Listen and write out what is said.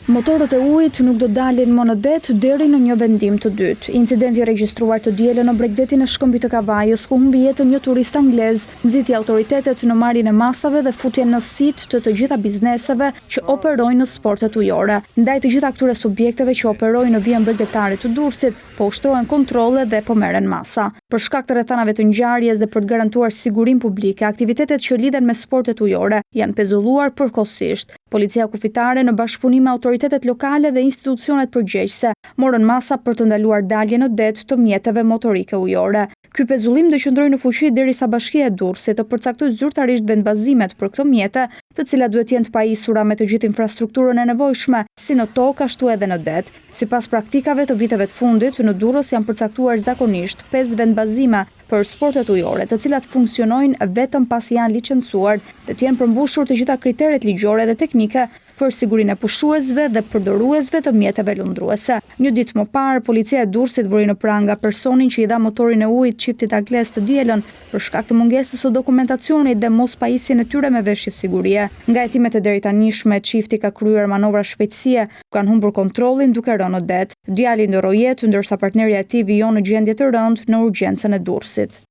Motorët e ujit nuk do dalin më në det deri në një vendim të dytë. Incidenti regjistruar të dielën në bregdetin e Shkëmbit të Kavajës, ku humbi jetën një turist anglez, nxiti autoritetet në marrjen e masave dhe futjen në sit të gjitha bizneseve që operojnë në sportet ujore. Ndaj të gjitha këtyre subjekteve që operojnë në vijën bregdetare të Durrësit, po ushtrohen kontrolle dhe po merren masa. Për shkak të rrethanave të ngjarjes dhe për të garantuar sigurinë publike, aktivitetet që lidhen me sportet ujore janë pezulluar përkohësisht. Policia kufitare në bashkëpunim me autoritetet lokale dhe institucionet përgjegjëse morën masa për të ndaluar daljen në det të mjeteve motorike ujore. Ky pezullim do qëndrojë në fuqi derisa Bashkia e Durrësit të përcaktojë zyrtarisht vendbazimet për këto mjete, të cilat duhet jenë të pajisura me të gjithë infrastrukturën e nevojshme, si në tokë ashtu edhe në det. Sipas praktikave të viteve të fundit, në Durrës janë përcaktuar zakonisht 5 vendbazime për sportet ujore, të cilat funksionojnë vetëm pasi janë licencuar dhe të jenë përmbushur të gjitha kriteret ligjore dhe teknike për sigurinë e pushuesve dhe përdoruesve të mjeteve lundruese. Një ditë më parë, policia e Durrësit vuri në pranga personin që i dha motorin e ujit çiftit anglez të dielën për shkak të mungesës së dokumentacionit dhe mos pajisjen e tyre me veshje sigurie. Nga hetimet e deritanishme, çifti ka kryer manovra shpejtësie, kanë humbur kontrollin duke rënë në det. Djali ndoroi jetë, ndërsa partneri i tij vijon në gjendje të rëndë në urgjencën e Durrësit.